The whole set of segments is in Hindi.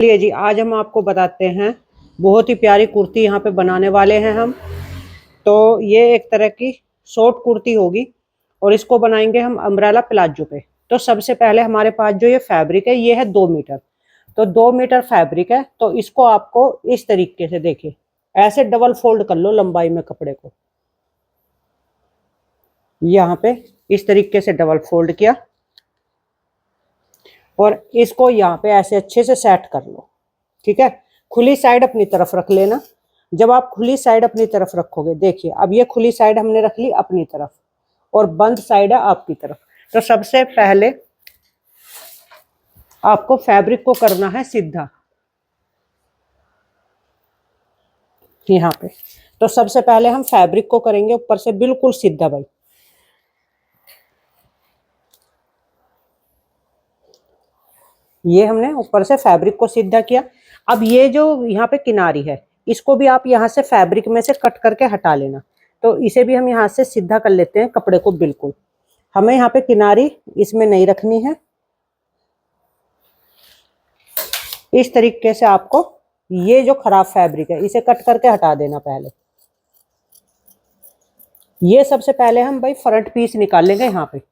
चलिए जी, आज हम आपको बताते हैं बहुत ही प्यारी कुर्ती यहाँ पे बनाने वाले हैं हम। तो ये एक तरह की शॉर्ट कुर्ती होगी और इसको बनाएंगे हम अम्ब्रेला प्लाजो पे। तो सबसे पहले हमारे पास जो ये फैब्रिक है ये है 2 मीटर। तो 2 मीटर फैब्रिक है, तो इसको आपको इस तरीके से देखिए ऐसे डबल फोल्ड कर लो लंबाई में कपड़े को। यहाँ पे इस तरीके से डबल फोल्ड किया और इसको यहाँ पे ऐसे अच्छे से सेट कर लो। ठीक है, खुली साइड अपनी तरफ रख लेना। जब आप खुली साइड अपनी तरफ रखोगे, देखिए अब ये खुली साइड हमने रख ली अपनी तरफ और बंद साइड है आपकी तरफ। तो सबसे पहले आपको फैब्रिक को करना है सीधा यहाँ पे। तो सबसे पहले हम फैब्रिक को करेंगे ऊपर से बिल्कुल सीधा भाई। ये हमने ऊपर से फैब्रिक को सीधा किया। अब ये जो यहाँ पे किनारी है इसको भी आप यहाँ से फैब्रिक में से कट करके हटा लेना। तो इसे भी हम यहाँ से सीधा कर लेते हैं कपड़े को बिल्कुल। हमें यहाँ पे किनारी इसमें नहीं रखनी है। इस तरीके से आपको ये जो खराब फैब्रिक है इसे कट करके हटा देना पहले। ये सबसे पहले हम भाई फ्रंट पीस निकालेंगे यहाँ पे।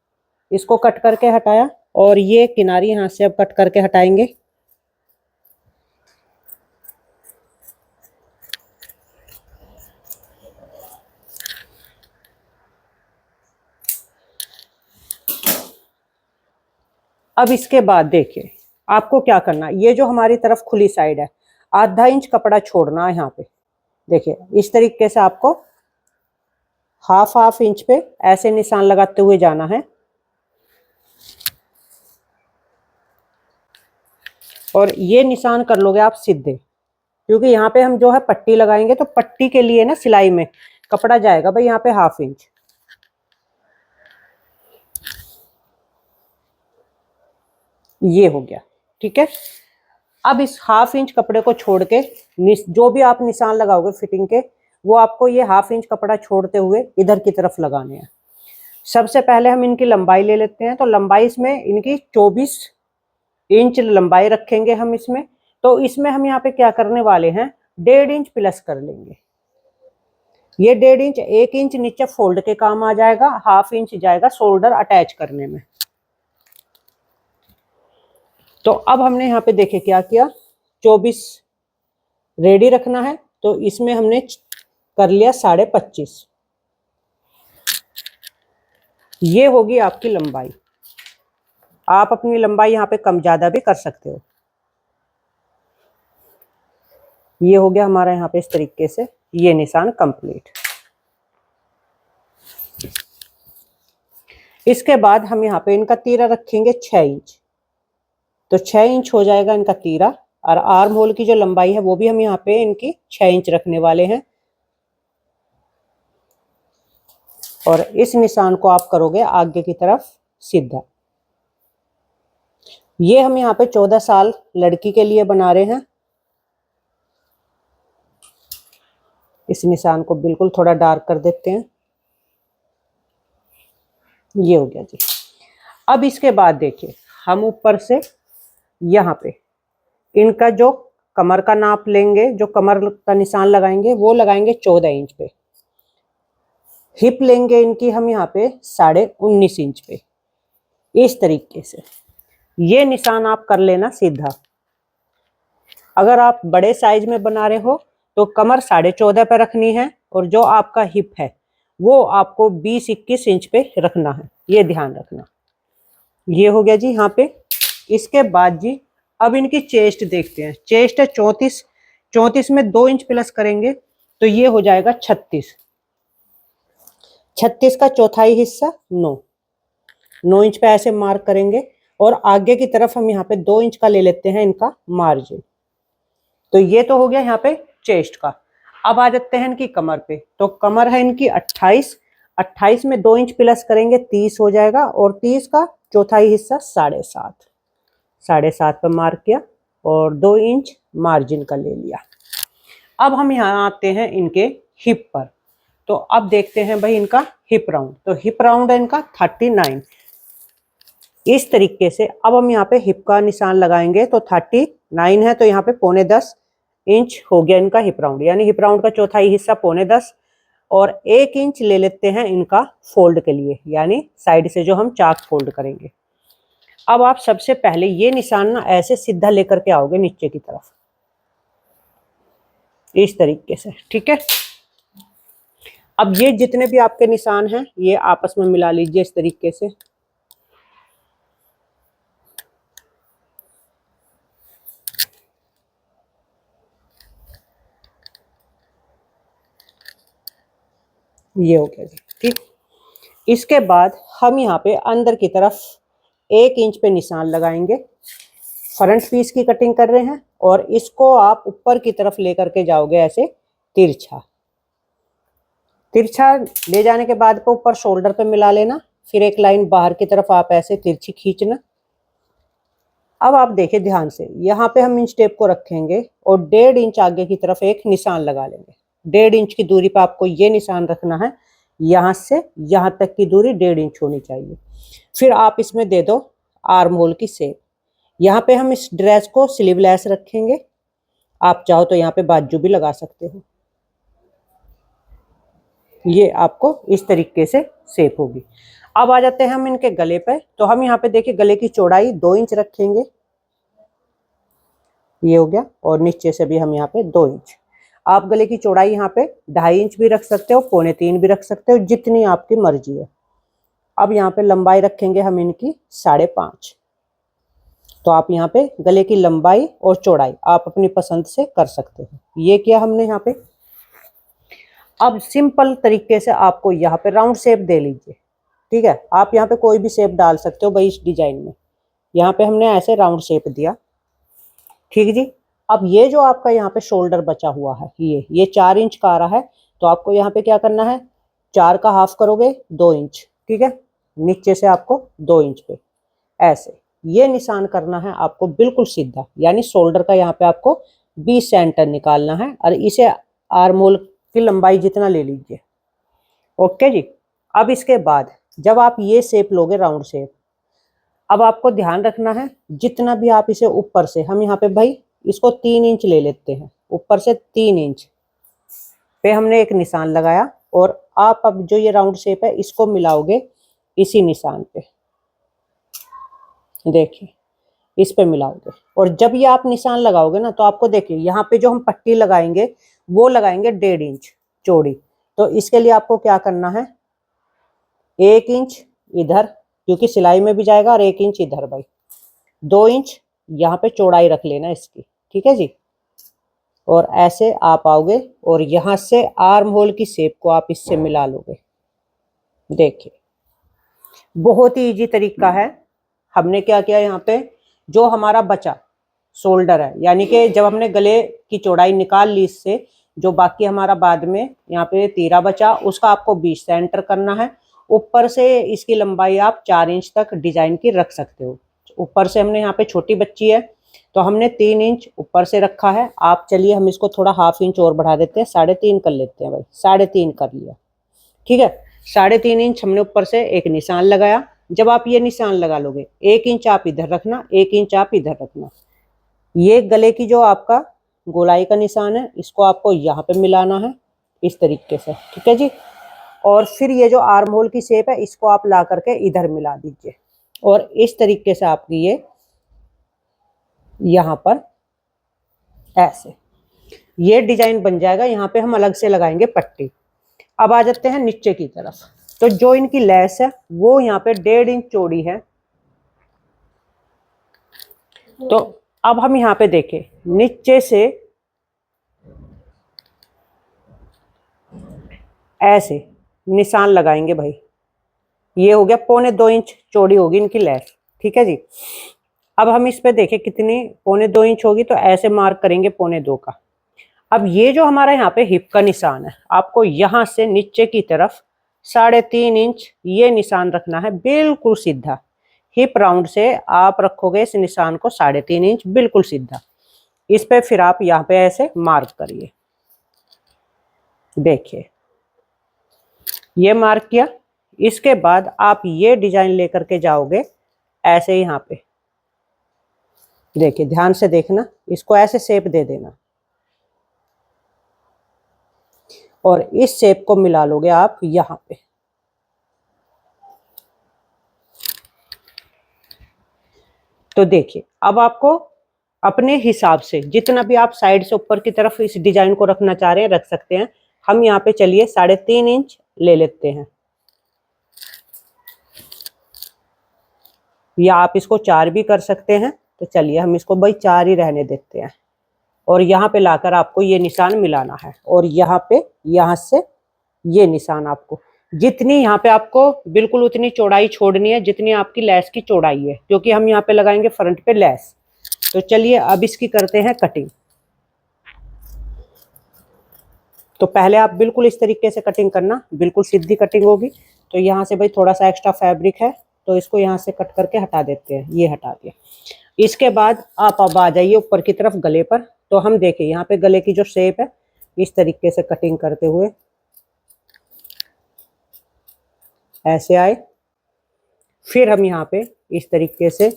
इसको कट करके हटाया और ये किनारी यहाँ से अब कट करके हटाएंगे। अब इसके बाद देखिए आपको क्या करना, ये जो हमारी तरफ खुली साइड है आधा इंच कपड़ा छोड़ना है यहाँ पे। देखिए इस तरीके से आपको हाफ इंच पे ऐसे निशान लगाते हुए जाना है और ये निशान कर लोगे आप सीधे, क्योंकि यहाँ पे हम जो है पट्टी लगाएंगे तो पट्टी के लिए ना सिलाई में कपड़ा जाएगा भाई यहाँ पे हाफ इंच। ये हो गया, ठीक है। अब इस हाफ इंच कपड़े को छोड़ के जो भी आप निशान लगाओगे फिटिंग के, वो आपको ये हाफ इंच कपड़ा छोड़ते हुए इधर की तरफ लगाने हैं। सबसे पहले हम इनकी लंबाई ले लेते हैं। तो लंबाई इसमें इनकी 24 इंच लंबाई रखेंगे हम इसमें। तो इसमें हम यहाँ पे क्या करने वाले हैं, 1.5 इंच प्लस कर लेंगे। ये 1.5 इंच 1 इंच नीचे फोल्ड के काम आ जाएगा, हाफ इंच जाएगा शोल्डर अटैच करने में। तो अब हमने यहाँ पे देखे क्या किया, 24 रेडी रखना है तो इसमें हमने कर लिया 25.5। ये होगी आपकी लंबाई। आप अपनी लंबाई यहाँ पे कम ज्यादा भी कर सकते हो। ये हो गया हमारा यहाँ पे इस तरीके से ये निशान कंप्लीट। इसके बाद हम यहाँ पे इनका तीरा रखेंगे 6 इंच। तो 6 इंच हो जाएगा इनका तीरा। और आर्म होल की जो लंबाई है वो भी हम यहाँ पे इनकी 6 इंच रखने वाले हैं। और इस निशान को आप करोगे आगे की तरफ सीधा। ये हम यहाँ पे 14 साल लड़की के लिए बना रहे हैं। इस निशान को बिल्कुल थोड़ा डार्क कर देते हैं। ये हो गया जी। अब इसके बाद देखिए हम ऊपर से यहाँ पे इनका जो कमर का नाप लेंगे, जो कमर का निशान लगाएंगे वो लगाएंगे 14 इंच पे। हिप लेंगे इनकी हम यहाँ पे 19.5 इंच पे। इस तरीके से ये निशान आप कर लेना सीधा। अगर आप बड़े साइज में बना रहे हो तो कमर 14.5 पे रखनी है और जो आपका हिप है वो आपको 20-21 इंच पे रखना है, ये ध्यान रखना। ये हो गया जी यहाँ पे। इसके बाद जी अब इनकी चेस्ट देखते हैं। चेस्ट है 34, 34 में 2 इंच प्लस करेंगे तो ये हो जाएगा 36। 36 का चौथाई हिस्सा 9 इंच पे ऐसे मार्क करेंगे और आगे की तरफ हम यहाँ पे 2 इंच का ले लेते हैं इनका मार्जिन। तो ये तो हो गया यहाँ पे चेस्ट का। अब आ जाते हैं इनकी कमर पे। तो कमर है इनकी 28, 28 में 2 इंच प्लस करेंगे 30 हो जाएगा और 30 का चौथाई हिस्सा 7.5, 7.5 पे मार्क किया और 2 इंच मार्जिन का ले लिया। अब हम यहाँ आते हैं इनके हिप पर। तो अब देखते हैं भाई इनका हिप राउंड। तो हिप राउंड है इनका 39। इस तरीके से अब हम यहाँ पे हिप का निशान लगाएंगे। तो 39 है, तो यहाँ पे 9.5 इंच हो गया इनका हिप राउंड, यानी हिप राउंड का चौथाई हिस्सा 9.5, और 1 इंच ले लेते हैं इनका फोल्ड के लिए, यानी साइड से जो हम चाक फोल्ड करेंगे। अब आप सबसे पहले ये निशान ना ऐसे सीधा लेकर के आओगे नीचे की तरफ, इस तरीके से, ठीक है। अब ये जितने भी आपके निशान हैं ये आपस में मिला लीजिए इस तरीके से। ये हो गया जी, ठीक। इसके बाद हम यहाँ पे अंदर की तरफ 1 इंच पे निशान लगाएंगे। फ्रंट पीस की कटिंग कर रहे हैं और इसको आप ऊपर की तरफ लेकर के जाओगे ऐसे तिरछा। तिरछा ले जाने के बाद को ऊपर शोल्डर पे मिला लेना, फिर एक लाइन बाहर की तरफ आप ऐसे तिरछी खींचना। अब आप देखिए ध्यान से, यहाँ पे हम इंच टेप को रखेंगे और 1.5 इंच आगे की तरफ एक निशान लगा लेंगे। 1.5 इंच की दूरी पे आपको ये निशान रखना है, यहाँ से यहाँ तक की दूरी 1.5 इंच होनी चाहिए। फिर आप इसमें दे दो आर्म होल की शेप। यहाँ पे हम इस ड्रेस को स्लीवलेस रखेंगे, आप चाहो तो यहाँ पे बाजू भी लगा सकते हो। ये आपको इस तरीके से शेप होगी। अब आ जाते हैं हम इनके गले पे। तो हम यहाँ पे देखिए गले की चौड़ाई 2 इंच रखेंगे, ये हो गया, और नीचे से भी हम यहाँ पे 2 इंच। आप गले की चौड़ाई यहाँ पे 2.5 इंच भी रख सकते हो, 2.25 भी रख सकते हो, जितनी आपकी मर्जी है। अब यहाँ पे लंबाई रखेंगे हम इनकी 5.5। तो आप यहाँ पे गले की लंबाई और चौड़ाई आप अपनी पसंद से कर सकते हो। ये किया हमने यहाँ पे। अब सिंपल तरीके से आपको यहाँ पे राउंड शेप दे लीजिए, ठीक है। आप यहाँ पे कोई भी शेप डाल सकते हो भाई इस डिजाइन में। यहाँ पे हमने ऐसे राउंड शेप दिया, ठीक जी। अब ये जो आपका यहाँ पे शोल्डर बचा हुआ है ये 4 इंच का आ रहा है, तो आपको यहाँ पे क्या करना है, 4 का हाफ करोगे 2 इंच, ठीक है। नीचे से आपको 2 इंच पे ऐसे ये निशान करना है आपको बिल्कुल सीधा, यानी शोल्डर का यहाँ पे आपको 20 सेंटर निकालना है, और इसे आर्म होल की लंबाई जितना ले लीजिए। ओके जी। अब इसके बाद जब आप ये शेप लोगे राउंड शेप, अब आपको ध्यान रखना है जितना भी आप इसे ऊपर से, हम यहाँ पे भाई इसको 3 इंच ले लेते हैं, ऊपर से 3 इंच पे हमने एक निशान लगाया, और आप अब जो ये राउंड शेप है इसको मिलाओगे इसी निशान पे, देखिए इस पे मिलाओगे। और जब ये आप निशान लगाओगे ना, तो आपको देखिए यहाँ पे जो हम पट्टी लगाएंगे वो लगाएंगे 1.5 इंच चौड़ी। तो इसके लिए आपको क्या करना है, 1 इंच इधर, क्योंकि सिलाई में भी जाएगा, और 1 इंच इधर भाई, 2 इंच यहाँ पे चौड़ाई रख लेना इसकी, ठीक है जी। और ऐसे आप आओगे और यहाँ से आर्म होल की शेप को आप इससे मिला लोगे। देखिए बहुत ही इजी तरीका है। हमने क्या किया, यहाँ पे जो हमारा बचा शोल्डर है, यानी कि जब हमने गले की चौड़ाई निकाल ली इससे, जो बाकी हमारा बाद में यहाँ पे तीरा बचा उसका आपको 20 सेंटर करना है। ऊपर से इसकी लंबाई आप 4 इंच तक डिजाइन की रख सकते हो। ऊपर से हमने यहाँ पे छोटी बच्ची है तो हमने 3 इंच ऊपर से रखा है। आप चलिए हम इसको थोड़ा हाफ इंच और बढ़ा देते हैं, 3.5 कर लेते हैं भाई, 3.5 कर लिया, ठीक है। 3.5 इंच हमने ऊपर से एक निशान लगाया। जब आप ये निशान लगा लोगे, 1 इंच आप इधर रखना, 1 इंच आप इधर रखना। ये गले की जो आपका गोलाई का निशान है इसको आपको यहाँ पे मिलाना है इस तरीके से, ठीक है जी। और फिर ये जो आर्म होल की शेप है इसको आप ला करके इधर मिला दीजिए, और इस तरीके से आपकी ये यहाँ पर ऐसे ये डिजाइन बन जाएगा। यहाँ पे हम अलग से लगाएंगे पट्टी। अब आ जाते हैं नीचे की तरफ। तो जो इनकी लेस है वो यहाँ पे 1.5 इंच चौड़ी है। तो अब हम यहाँ पे देखें नीचे से ऐसे निशान लगाएंगे भाई। ये हो गया 2.25 इंच चौड़ी होगी इनकी लेस, ठीक है जी। अब हम इस पे देखें कितनी 2.25 इंच होगी, तो ऐसे मार्क करेंगे 2.25 का। अब ये जो हमारा यहाँ पे हिप का निशान है, आपको यहाँ से नीचे की तरफ 3.5 इंच ये निशान रखना है बिल्कुल सीधा। हिप राउंड से आप रखोगे इस निशान को 3.5 इंच बिल्कुल सीधा। इस पे फिर आप यहाँ पे ऐसे मार्क करिए, देखिए ये मार्क किया। इसके बाद आप ये डिजाइन लेकर के जाओगे ऐसे ही यहाँ पे देखिए, ध्यान से देखना, इसको ऐसे शेप दे देना और इस शेप को मिला लोगे आप यहाँ पे। तो देखिए, अब आपको अपने हिसाब से जितना भी आप साइड से ऊपर की तरफ इस डिजाइन को रखना चाह रहे हैं रख सकते हैं। हम यहाँ पे चलिए 3.5 इंच ले लेते हैं, या आप इसको 4 भी कर सकते हैं। तो चलिए हम इसको भाई 4 ही रहने देते हैं। और यहाँ पे लाकर आपको ये निशान मिलाना है और यहाँ पे यहाँ से ये निशान आपको जितनी यहाँ पे आपको बिल्कुल उतनी चौड़ाई छोड़नी है जितनी आपकी लेस की चौड़ाई है, क्योंकि हम यहाँ पे लगाएंगे फ्रंट पे लेस। तो चलिए अब इसकी करते हैं कटिंग। तो पहले आप बिल्कुल इस तरीके से कटिंग करना, बिल्कुल सीधी कटिंग होगी। तो यहाँ से भाई थोड़ा सा एक्स्ट्रा फैब्रिक है तो इसको यहाँ से कट करके हटा देते हैं, ये हटा दिया। इसके बाद आप अब आ जाइए ऊपर की तरफ गले पर। तो हम देखें यहाँ पे गले की जो शेप है इस तरीके से कटिंग करते हुए ऐसे आए, फिर हम यहाँ पे इस तरीके से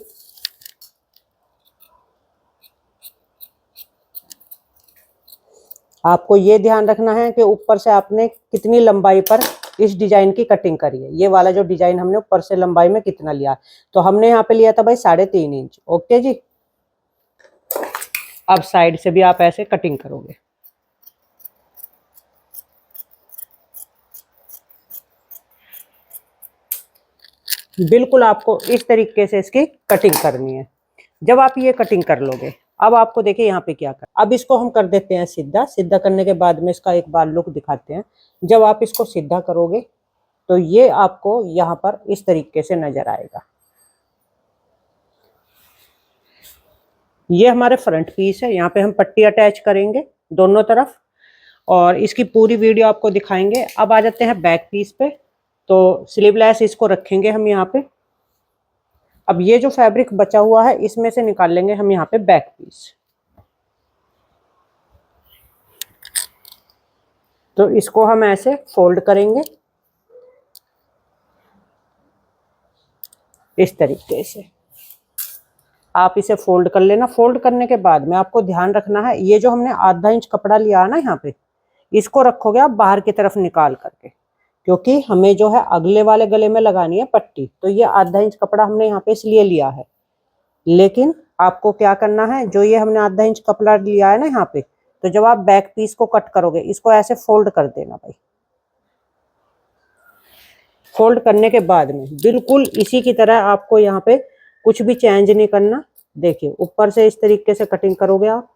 आपको ये ध्यान रखना है कि ऊपर से आपने कितनी लंबाई पर इस डिजाइन की कटिंग करी है। ये वाला जो डिजाइन हमने ऊपर से लंबाई में कितना लिया, तो हमने यहाँ पे लिया था भाई 3.5 इंच। ओके जी, अब साइड से भी आप ऐसे कटिंग करोगे। बिल्कुल आपको इस तरीके से इसकी कटिंग करनी है। जब आप ये कटिंग कर लोगे, अब आपको देखिए यहाँ पे क्या कर, अब इसको हम कर देते हैं सीधा। सीधा करने के बाद में इसका एक बार लुक दिखाते हैं। जब आप इसको सीधा करोगे तो ये आपको यहाँ पर इस तरीके से नजर आएगा। ये हमारे फ्रंट पीस है, यहाँ पे हम पट्टी अटैच करेंगे दोनों तरफ और इसकी पूरी वीडियो आपको दिखाएंगे। अब आ जाते हैं बैक पीस पे। तो स्लीवलेस इसको रखेंगे हम यहाँ पे। अब ये जो फैब्रिक बचा हुआ है इसमें से निकाल लेंगे हम यहाँ पे बैक पीस। तो इसको हम ऐसे फोल्ड करेंगे इस तरीके से। आप इसे फोल्ड कर लेना। फोल्ड करने के बाद में आपको ध्यान रखना है, ये जो हमने आधा इंच कपड़ा लिया है ना यहाँ पे, इसको रखोगे आप बाहर की तरफ निकाल करके, क्योंकि हमें जो है अगले वाले गले में लगानी है पट्टी। तो ये आधा इंच कपड़ा हमने यहाँ पे इसलिए लिया है। लेकिन आपको क्या करना है, जो ये हमने आधा इंच कपड़ा लिया है ना यहाँ पे, तो जब आप बैक पीस को कट करोगे इसको ऐसे फोल्ड कर देना भाई। फोल्ड करने के बाद में बिल्कुल इसी की तरह आपको यहाँ पे कुछ भी चेंज नहीं करना। देखिए ऊपर से इस तरीके से कटिंग करोगे आप।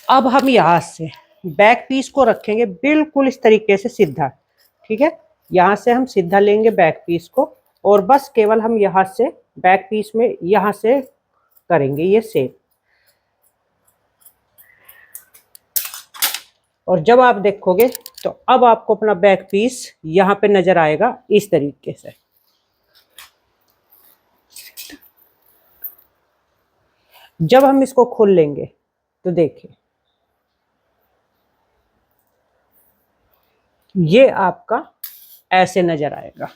अब हम यहाँ से बैक पीस को रखेंगे बिल्कुल इस तरीके से सीधा। ठीक है, यहाँ से हम सीधा लेंगे बैक पीस को और बस केवल हम यहाँ से बैक पीस में यहाँ से करेंगे ये शेप। और जब आप देखोगे तो अब आपको अपना बैक पीस यहाँ पे नजर आएगा इस तरीके से। जब हम इसको खोल लेंगे तो देखिए ये आपका ऐसे नजर आएगा।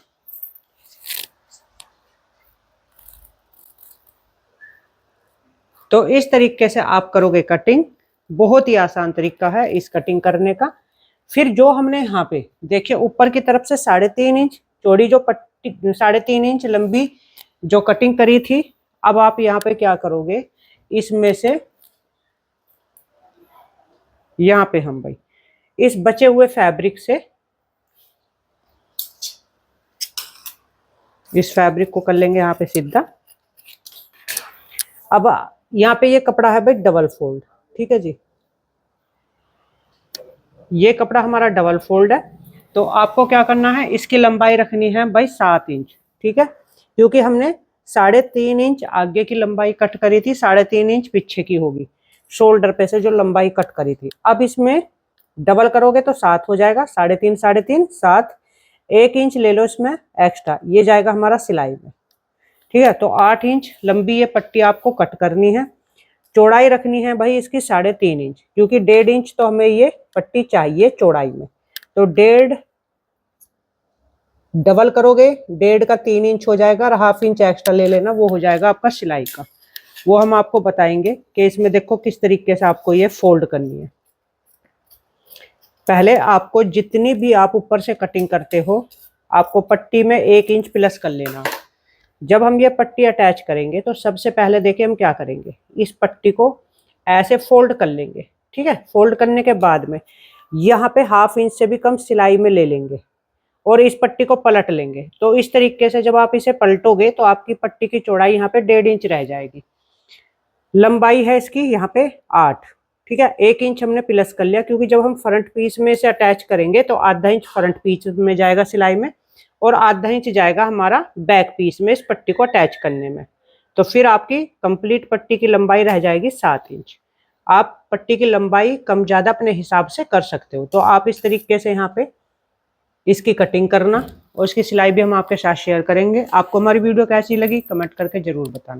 तो इस तरीके से आप करोगे कटिंग। बहुत ही आसान तरीका है इस कटिंग करने का। फिर जो हमने यहाँ पे देखिए ऊपर की तरफ से 3.5 इंच चौड़ी जो पट्टी, 3.5 इंच लंबी जो कटिंग करी थी, अब आप यहाँ पे क्या करोगे, इसमें से यहाँ पे हम भाई इस बचे हुए फैब्रिक से इस फैब्रिक को कर लेंगे यहाँ पे सीधा। अब यहाँ पे ये कपड़ा है भाई डबल फोल्ड। ठीक है जी, ये कपड़ा हमारा डबल फोल्ड है। तो आपको क्या करना है, इसकी लंबाई रखनी है भाई 7 इंच। ठीक है, क्योंकि हमने 3.5 इंच आगे की लंबाई कट करी थी, 3.5 इंच पीछे की होगी, शोल्डर पे से जो लंबाई कट करी थी। अब इसमें डबल करोगे तो 7 हो जाएगा, 3.5 3.5 7। 1 इंच ले लो इसमें एक्स्ट्रा, ये जाएगा हमारा सिलाई में। ठीक है, तो 8 इंच लंबी ये पट्टी आपको कट करनी है। चौड़ाई रखनी है भाई इसकी 3.5 इंच, क्योंकि 1.5 इंच तो हमें ये पट्टी चाहिए चौड़ाई में। तो 1.5 डबल करोगे 1.5 का 3 इंच हो जाएगा, और 1/2 इंच एक्स्ट्रा ले लेना, वो हो जाएगा आपका सिलाई का। वो हम आपको बताएंगे कि इसमें देखो किस तरीके से आपको ये फोल्ड करनी है। पहले आपको जितनी भी आप ऊपर से कटिंग करते हो, आपको पट्टी में 1 इंच प्लस कर लेना। जब हम ये पट्टी अटैच करेंगे तो सबसे पहले देखिए हम क्या करेंगे, इस पट्टी को ऐसे फोल्ड कर लेंगे। ठीक है, फोल्ड करने के बाद में यहाँ पे 1/2 इंच से भी कम सिलाई में ले लेंगे और इस पट्टी को पलट लेंगे। तो इस तरीके से जब आप इसे पलटोगे तो आपकी पट्टी की चौड़ाई यहाँ पे 1.5 इंच रह जाएगी। लंबाई है इसकी यहाँ पे 8। ठीक है, 1 इंच हमने प्लस कर लिया, क्योंकि जब हम फ्रंट पीस में से अटैच करेंगे तो आधा इंच फ्रंट पीस में जाएगा सिलाई में, और आधा इंच जाएगा हमारा बैक पीस में इस पट्टी को अटैच करने में। तो फिर आपकी कंप्लीट पट्टी की लंबाई रह जाएगी 7 इंच। आप पट्टी की लंबाई कम ज्यादा अपने हिसाब से कर सकते हो। तो आप इस तरीके से यहाँ पे इसकी कटिंग करना, और इसकी सिलाई भी हम आपके साथ शेयर करेंगे। आपको हमारी वीडियो कैसी लगी कमेंट करके जरूर बताना।